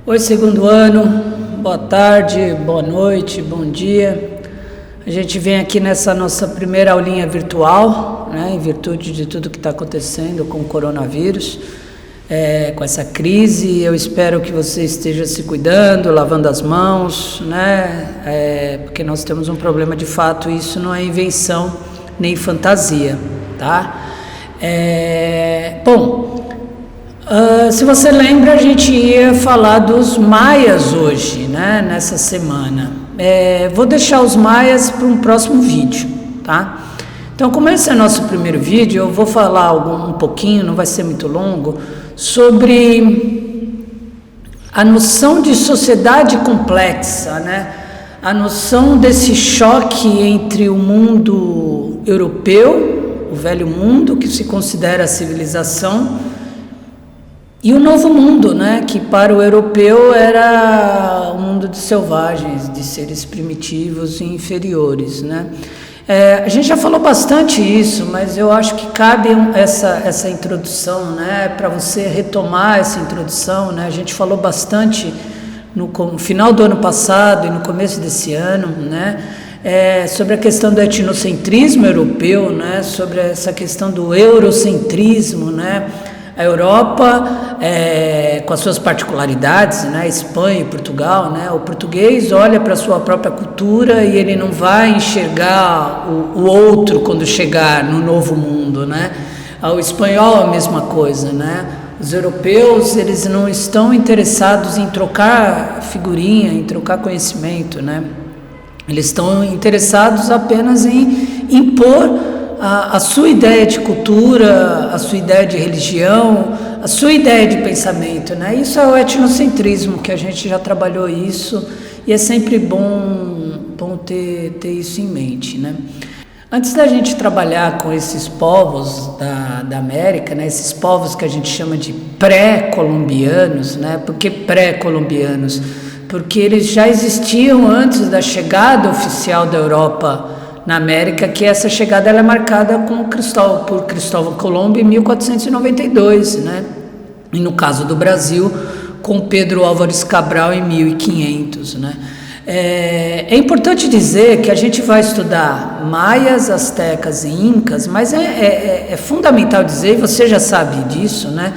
Oi, segundo ano, boa tarde, boa noite, bom dia. A gente vem aqui nessa nossa primeira aulinha virtual, né, em virtude de tudo que está acontecendo com o coronavírus, com essa crise. Eu espero que você esteja se cuidando, lavando as mãos, né, porque nós temos um problema de fato, isso não é invenção nem fantasia, tá? Se você lembra, a gente ia falar dos maias hoje, né, nessa semana. Vou deixar os maias para um próximo vídeo, tá? Então, como esse é nosso primeiro vídeo, eu vou falar um pouquinho, não vai ser muito longo, sobre a noção de sociedade complexa, né? A noção desse choque entre o mundo europeu, o velho mundo, que se considera a civilização, e o novo mundo, né, que para o europeu era um mundo de selvagens, de seres primitivos e inferiores, né? A gente já falou bastante isso, mas eu acho que cabe essa introdução, né, para você retomar essa introdução, né? A gente falou bastante no final do ano passado e no começo desse ano, né, sobre a questão do etnocentrismo europeu, né, sobre essa questão do eurocentrismo, né? A Europa, com as suas particularidades, né, Espanha e Portugal, né, o português olha para a sua própria cultura e ele não vai enxergar o outro quando chegar no novo mundo, né? O espanhol a mesma coisa, né? Os europeus, eles não estão interessados em trocar figurinha, em trocar conhecimento, né? Eles estão interessados apenas em impor a sua ideia de cultura, a sua ideia de religião, a sua ideia de pensamento, né? Isso é o etnocentrismo, que a gente já trabalhou isso, e é sempre bom ter isso em mente, né? Antes da gente trabalhar com esses povos da América, né, esses povos que a gente chama de pré-colombianos, né? Por que pré-colombianos? Porque eles já existiam antes da chegada oficial da Europa na América, que essa chegada ela é marcada por Cristóvão Colombo em 1492, né? E no caso do Brasil, com Pedro Álvares Cabral em 1500, né? É importante dizer que a gente vai estudar maias, astecas e incas, mas é fundamental dizer, e você já sabe disso, né?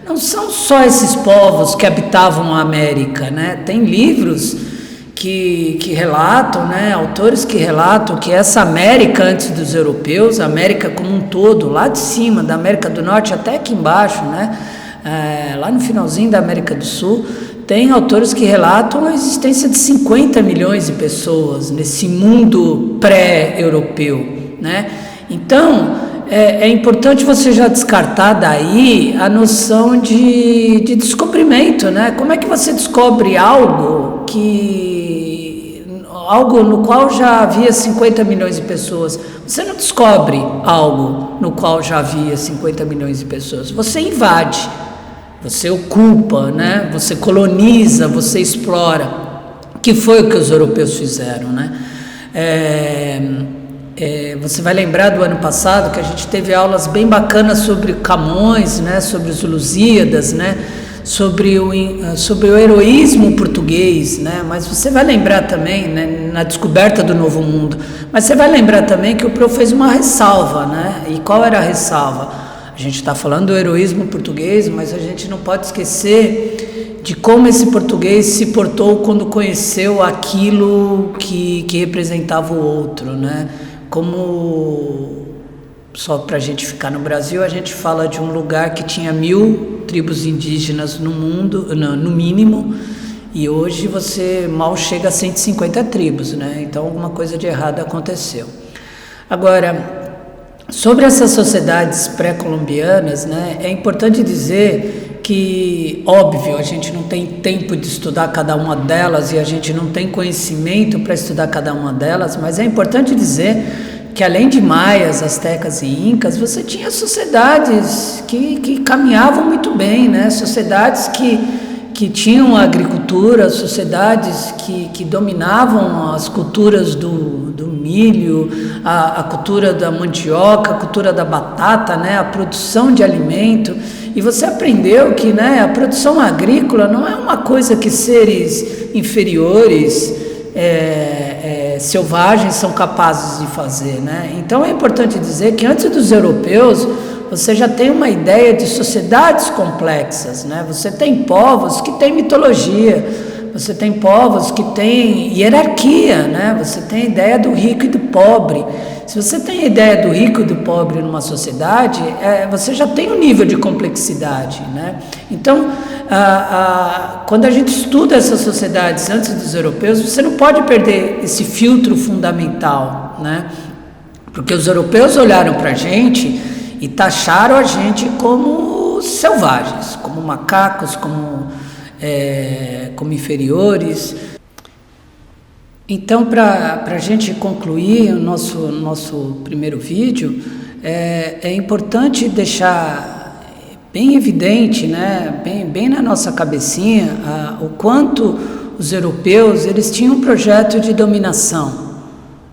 Não são só esses povos que habitavam a América, né? Tem livros que relatam, né, autores que relatam que essa América antes dos europeus, a América como um todo, lá de cima, da América do Norte até aqui embaixo, né, lá no finalzinho da América do Sul, tem autores que relatam a existência de 50 milhões de pessoas nesse mundo pré-europeu, né? Então, é importante você já descartar daí a noção de descobrimento, né? Como é que você descobre algo no qual já havia 50 milhões de pessoas? Você não descobre algo no qual já havia 50 milhões de pessoas. Você invade, você ocupa, né? Você coloniza, você explora, que foi o que os europeus fizeram, né? Você vai lembrar do ano passado que a gente teve aulas bem bacanas sobre Camões, né? Sobre os Lusíadas, né? Sobre o heroísmo português, né? Mas você vai lembrar também, né, na descoberta do Novo Mundo, mas você vai lembrar também que o prof fez uma ressalva, né? E qual era a ressalva? A gente está falando do heroísmo português, mas a gente não pode esquecer de como esse português se portou quando conheceu aquilo que representava o outro, né? Só para a gente ficar no Brasil, a gente fala de um lugar que tinha 1000 tribos indígenas no mundo, no mínimo, e hoje você mal chega a 150 tribos, né? Então alguma coisa de errado aconteceu. Agora, sobre essas sociedades pré-colombianas, né, é importante dizer que, óbvio, a gente não tem tempo de estudar cada uma delas e a gente não tem conhecimento para estudar cada uma delas, mas é importante dizer que além de maias, astecas e incas, você tinha sociedades que caminhavam muito bem, né? Sociedades que tinham a agricultura, sociedades que dominavam as culturas do milho, a cultura da mandioca, a cultura da batata, né? A produção de alimento. E você aprendeu que, né, a produção agrícola não é uma coisa que seres inferiores, selvagens são capazes de fazer, né? Então é importante dizer que antes dos europeus você já tem uma ideia de sociedades complexas, né? Você tem povos que têm mitologia, você tem povos que têm hierarquia, né? Você tem a ideia do rico e do pobre. Se você tem a ideia do rico e do pobre numa sociedade, você já tem um nível de complexidade, né? Então, quando a gente estuda essas sociedades antes dos europeus, você não pode perder esse filtro fundamental, né? Porque os europeus olharam para a gente e taxaram a gente como selvagens, como macacos, como inferiores. Então, para a gente concluir o nosso primeiro vídeo, é importante deixar bem evidente, né, bem na nossa cabecinha, o quanto os europeus eles tinham um projeto de dominação.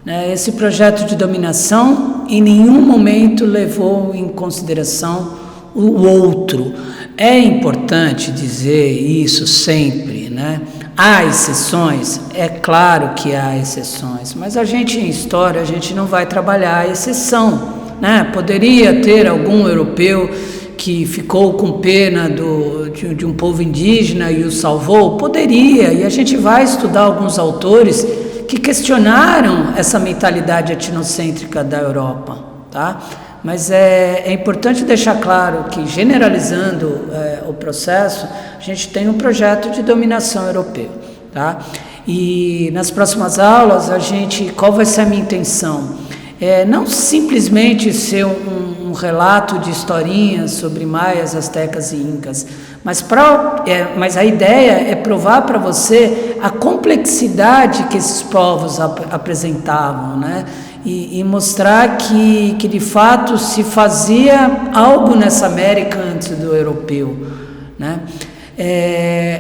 Né? Esse projeto de dominação em nenhum momento levou em consideração o outro. É importante dizer isso sempre, né? Há exceções? É claro que há exceções, mas a gente em história, a gente não vai trabalhar a exceção, né? Poderia ter algum europeu que ficou com pena de um povo indígena e o salvou? Poderia, e a gente vai estudar alguns autores que questionaram essa mentalidade etnocêntrica da Europa, tá? Mas é importante deixar claro que, generalizando o processo, a gente tem um projeto de dominação europeu, tá? E nas próximas aulas, qual vai ser a minha intenção? Não simplesmente ser um relato de historinhas sobre maias, astecas e incas, mas a ideia é provar para você a complexidade que esses povos apresentavam, né? E mostrar que de fato se fazia algo nessa América antes do europeu, né?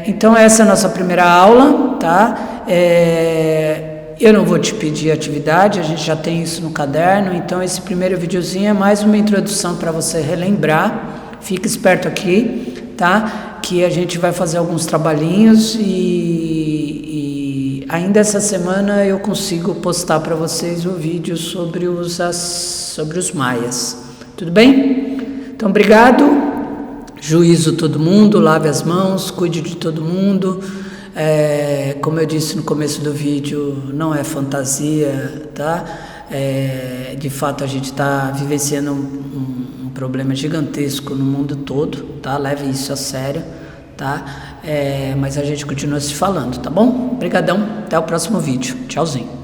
Então essa é a nossa primeira aula, tá? Eu não vou te pedir atividade, a gente já tem isso no caderno, então esse primeiro videozinho é mais uma introdução para você relembrar. Fique esperto aqui, tá? Que a gente vai fazer alguns trabalhinhos e ainda essa semana eu consigo postar para vocês o vídeo sobre os maias. Tudo bem? Então, obrigado. Juízo todo mundo, lave as mãos, cuide de todo mundo. Como eu disse no começo do vídeo, não é fantasia, tá? De fato, a gente está vivenciando um problema gigantesco no mundo todo, tá? Leve isso a sério, tá? Mas a gente continua se falando, tá bom? Obrigadão, até o próximo vídeo. Tchauzinho.